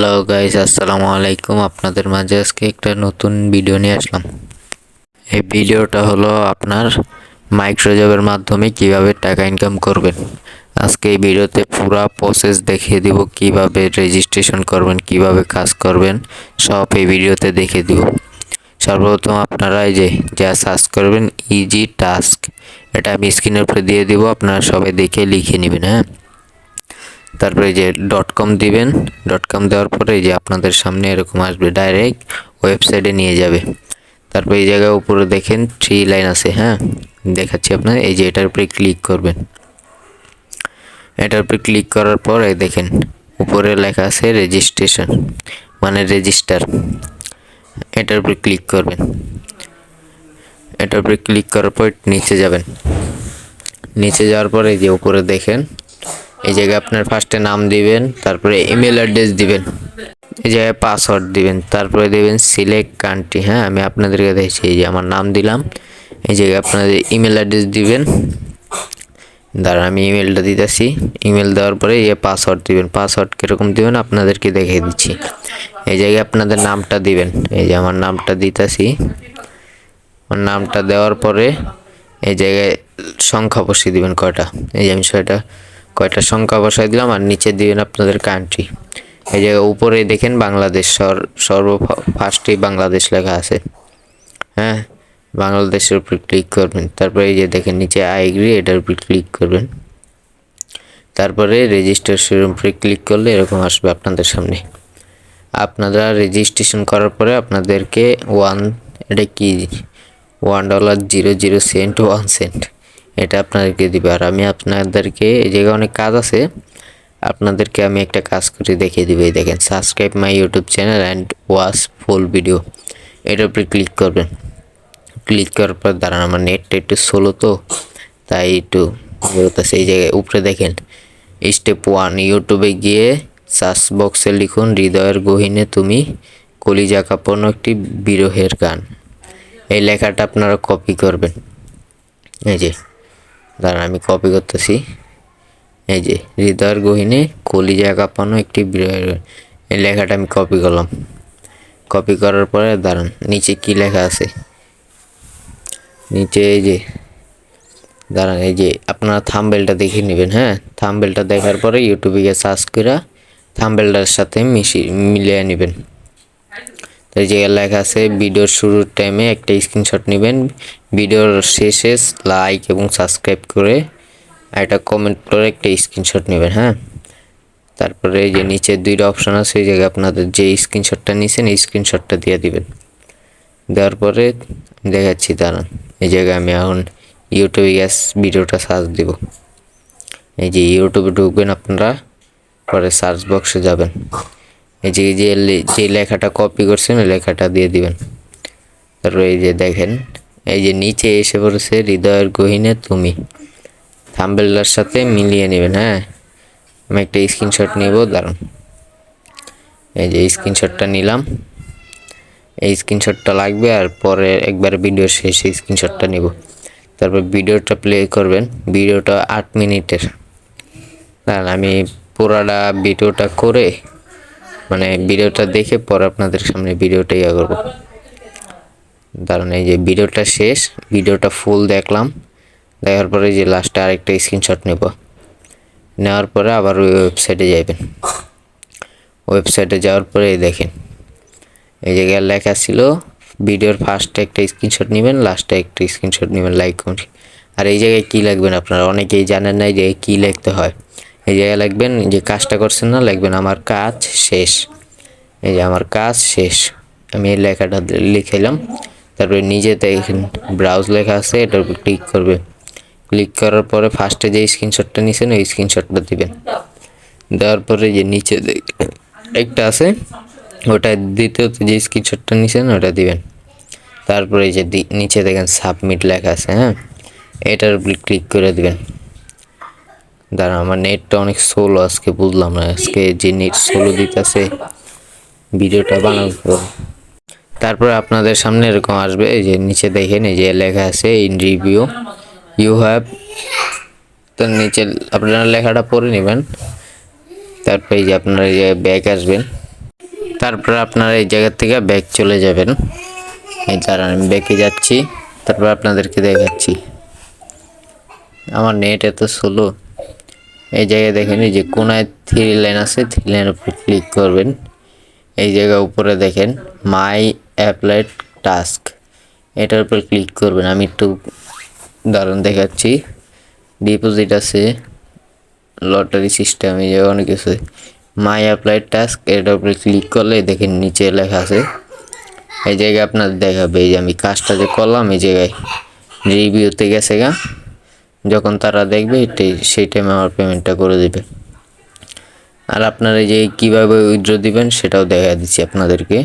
Hello guys, আসসালামু আলাইকুম। আপনাদের মাঝে আজকে একটা নতুন ভিডিও নিয়ে আসলাম। এই ভিডিওটা হলো আপনার মাইক্রোজবের মাধ্যমে কিভাবে টাকা ইনকাম করবেন। আজকে এই ভিডিওতে পুরো প্রসেস দেখিয়ে দিব, কিভাবে রেজিস্ট্রেশন করবেন, কিভাবে কাজ করবেন, সব এই ভিডিওতে দেখিয়ে দিব। সর্বপ্রথম আপনারা এই যে যা সার্চ করবেন ইজি টাস্ক, এটা আমি স্ক্রিনের উপরে দিয়ে দিব, আপনারা সবাই দেখে লিখে নেবেন। হ্যাঁ, তারপরে যে .com দিবেন। .com দেওয়ার পরে এই যে আপনাদের সামনে এরকম আসবে, ডাইরেক্ট ওয়েবসাইটে নিয়ে যাবে। তারপরে এই জায়গায় উপরে দেখেন 3 লাইন আছে। হ্যাঁ, দেখাচ্ছি আপনার, এই যে এটার উপরে ক্লিক করবেন। এটার উপরে ক্লিক করার পর এই দেখেন উপরে লেখা আছে রেজিস্ট্রেশন, মানে রেজিস্টার। এটার উপরে ক্লিক করবেন। এটার উপরে ক্লিক করার পর নিচে যাবেন। নিচে যাওয়ার পরে এই যে উপরে দেখেন এই জায়গায় আপনার ফার্স্টে নাম দিবেন, তারপরে ইমেল অ্যাড্রেস দিবেন, এই জায়গায় পাসওয়ার্ড দিবেন, তারপরে দিবেন সিলেক্ট কান্ট্রি। হ্যাঁ, আমি আপনাদেরকে দেখছি, এই যে আমার নাম দিলাম, এই জায়গায় আপনাদের ইমেল অ্যাড্রেস দিবেন। দাঁড়ান আমি ইমেলটা দিতেছি। ইমেল দেওয়ার পরে এই পাসওয়ার্ড দিবেন। পাসওয়ার্ড কীরকম দিবেন আপনাদেরকে দেখিয়ে দিচ্ছি। এই জায়গায় আপনাদের নামটা দিবেন, এই যে আমার নামটা দিতেছি। আমার নামটা দেওয়ার পরে এই জায়গায় সংখ্যা বসিয়ে দিবেন কয়টা, এই যে আমি কয়টা সংখ্যা বসাই দিলাম। আর নিচে দিবেন আপনাদের কান্ট্রি। এই জায়গায় উপরে দেখেন বাংলাদেশ, সর্ব ফার্স্টেই বাংলাদেশ লেখা আছে। হ্যাঁ, বাংলাদেশের উপর ক্লিক করবেন। তারপরে এই যে দেখেন নিচে আই এগ্রি, এটার উপর ক্লিক করবেন। তারপরে রেজিস্ট্রেশনের উপরে ক্লিক করলে এরকম আসবে আপনাদের সামনে। আপনারা রেজিস্ট্রেশন করার পরে আপনাদেরকে এটা কি $1.00 1 সেন্ট এটা আপনাদেরকে দিবে। আর আমি আপনাদেরকে এই জায়গায় অনেক কাজ আছে, আপনাদেরকে আমি একটা কাজ করে দেখিয়ে দিব। এই দেখেন subscribe my YouTube channel and watch full video, এটার উপরে ক্লিক করবেন। ক্লিক করার পর দাঁড়ান আমার নেটটা একটু স্লো তো, তাই একটু বলতেছে। এই জায়গায় উপরে দেখেন স্টেপ 1, ইউটিউবে গিয়ে সার্চ বক্সে লিখুন হৃদয়ের গহীনে তুমি, কলিজা কাঁপানো একটি বিরহের গান। এই লেখাটা আপনারা কপি করবেন। এই যে দাঁড়ান আমি কপি করতেছি। এই যে হৃদয়ের গহীনে কলিজা কাঁপানো একটি বিরহের গান, এই লেখাটা আমি কপি করলাম। কপি করার পরে দাঁড়ান নিচে কি লেখা আছে, নিচে এই যে দাঁড়ান এই যে আপনারা থাম্বনেলটা দেখে নেবেন। হ্যাঁ, থাম্বনেলটা দেখার পরে ইউটিউবে গিয়ে সার্চ করে থাম্বনেলটার সাথে মিলিয়ে নেবেন। তো এই যে লেখা আছে ভিডিওর শুরুর টাইমে একটা স্ক্রিনশট নেবেন, ভিডিওর শেষে লাইক এবং সাবস্ক্রাইব করে একটা কমেন্ট করে একটা স্ক্রিনশট নেবেন। হ্যাঁ, তারপরে এই যে নিচে 2টা অপশন আছে, এই জায়গায় আপনাদের যে স্ক্রিনশটটা নিয়েছেন এই স্ক্রিনশটটা দিয়ে দিবেন। দেওয়ার পরে দেখাচ্ছি দাঁড়ান, এই জায়গায় আমি এখন ইউটিউবে গ্যাস ভিডিওটা সার্চ দিব। এই যে ইউটিউবে ঢুকবেন আপনারা, পরে সার্চ বক্সে যাবেন। এই যে যে লেখাটা কপি করছেন ওই লেখাটা দিয়ে দিবেন। তারপরে এই যে দেখেন এই যে নিচে এসে পড়েছে হৃদয়ের গহীনে তুমি, থাম্বনেলটার সাথে মিলিয়ে নেবেন। হ্যাঁ, আমি একটা স্ক্রিনশট নিব, দাঁড়ান এই যে স্ক্রিনশটটা নিলাম। এই স্ক্রিনশটটা লাগবে, আর পরে একবার ভিডিও শেষে স্ক্রিনশটটা নিব। তারপর ভিডিওটা প্লে করবেন। ভিডিওটা 8 মিনিটের। দাঁড়ান আমি পুরাটা ভিডিওটা করে মানে ভিডিওটা দেখে পরে আপনাদের সামনে ভিডিওটা করব। দাঁড়ান এই যে ভিডিওটা শেষ, ভিডিওটা ফুল দেখলাম। দেখার পরে যে লাস্টে আরেকটা স্ক্রিনশট নেব। নেওয়ার পরে আবার ওই ওয়েবসাইটে যাবেন। ওয়েবসাইটে যাওয়ার পরে দেখেন এই জায়গায় লেখা ছিল ভিডিওর ফার্স্টে একটা স্ক্রিনশট নেবেন, লাস্টে একটা স্ক্রিনশট নেবেন, লাইক কমেন্ট। আর এই জায়গায় কী লিখবেন আপনারা অনেকেই জানেন না যে কী লিখতে হয়। এই জায়গায় লিখবেন যে কাজটা করছেন না, লিখবেন আমার কাজ শেষ। এই যে আমার কাজ শেষ, আমি এই লেখাটা লিখলাম। তারপরে নিজে দেখেন ব্রাউজ লেখা আছে, এটার উপর ক্লিক করবে। ক্লিক করার পরে ফার্স্টে যে স্ক্রিনশটটা নিয়েছেন ওই স্ক্রিনশটটা দিবেন। দেওয়ার পরে যে নিচে একটা আছে ওটা দ্বিতীয়ত যে স্ক্রিনশটটা নিয়েছেন ওটা দিবেন। তারপরে এই যে নিচে দেখেন সাবমিট লেখা আছে। হ্যাঁ, এটার উপর ক্লিক করে দিবেন। দাঁড়া আমার নেটটা অনেক স্লো আজকে, বুঝলাম না আজকে যে নেট স্লো দিতেছে ভিডিওটা বানাবো। তারপরে আপনাদের সামনে এরকম আসবে, এই যে নিচে দেখেন এই যে লেখা আছে ইন রিভিউ ইউ হ্যাভ, তার নিচে আপনারা লেখাটা পড়ে নেবেন। তারপরে এই যে আপনারা এই যে ব্যাক আসবেন। তারপর আপনারা এই জায়গা থেকে ব্যাক চলে যাবেন। এই দাঁড়ান আমি ব্যাকে যাচ্ছি, তারপর আপনাদেরকে দেখাচ্ছি। আমার নেট এত স্লো। এই জায়গায় দেখেন এই যে কোনায় 3 লাইন আছে, 3 লাইনের উপর ক্লিক করবেন। এই জায়গায় উপরে দেখেন মাই অ্যাপ্লাইড টাস্ক, এটার উপর ক্লিক করবেন। আমি একটু দারুণ দেখাচ্ছি। ডিপোজিট আছে, লটারি সিস্টেম, এই জায়গায় অনেক কিছু। মাই অ্যাপ্লাইড টাস্ক এটার উপরে ক্লিক করলে দেখেন নিচে লেখা আছে, এই জায়গায় আপনাদের দেখাবে এই যে আমি কাজটা যে করলাম এই জায়গায় রিভিউতে গেছে গা। যখন তারা দেখবে সেই টাইমে আমার পেমেন্টটা করে দেবে। আর আপনারা এই যে কীভাবে উইথড্র দিবেন সেটাও দেখা দিচ্ছি আপনাদেরকে।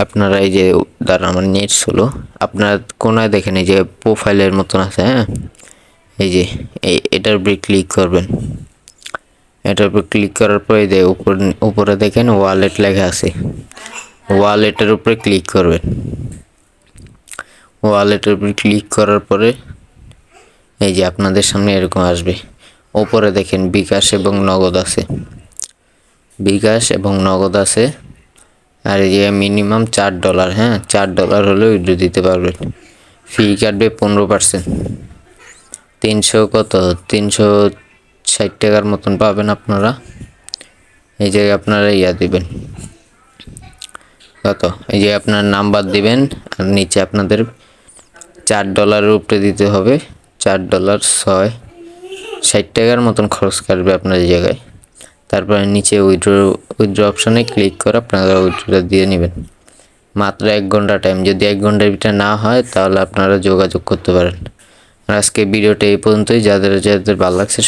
আপনারা এই যে দাঁড়ান আমার নেট স্লো, আপনারা কোনায় দেখেন এই যে প্রোফাইলের মতন আছে, হ্যাঁ এই যে এটার উপরে ক্লিক করবেন। এটার উপর ক্লিক করার পরে এই যে উপরে দেখেন ওয়ালেট লেখা আছে, ওয়ালেটের উপরে ক্লিক করবেন। ওয়ালেটের উপরে ক্লিক করার পরে এই যে আপনাদের সামনে এরকম আসবে। উপরে দেখেন বিকাশ এবং নগদ আছে, বিকাশ এবং নগদ আছে। আর এই যে মিনিমাম $4, হ্যাঁ $4 হলে উইথড্র দিতে পারবেন। ফি কাটবে 15%। 360 টাকার মতন পাবেন আপনারা। এই জায়গায় আপনারা দিবেন কত, এই যে আপনার নাম্বার দিবেন আর নিচে আপনাদের $4 উপরে দিতে হবে। $4 60 টাকার মতন খরচ কাটবে আপনার এই জায়গায়। তারপরে নিচে উইথড্র অপশনে ক্লিক করে আপনারা উইথড্রটা দিয়ে নেবেন। মাত্র 1 ঘন্টা টাইম, যদি 1 ঘন্টার ভিতরে না হয় তাহলে আপনারা যোগাযোগ করতে পারেন। আর আজকে ভিডিওটা এই পর্যন্তই। যাদের যাদের ভালো লাগছে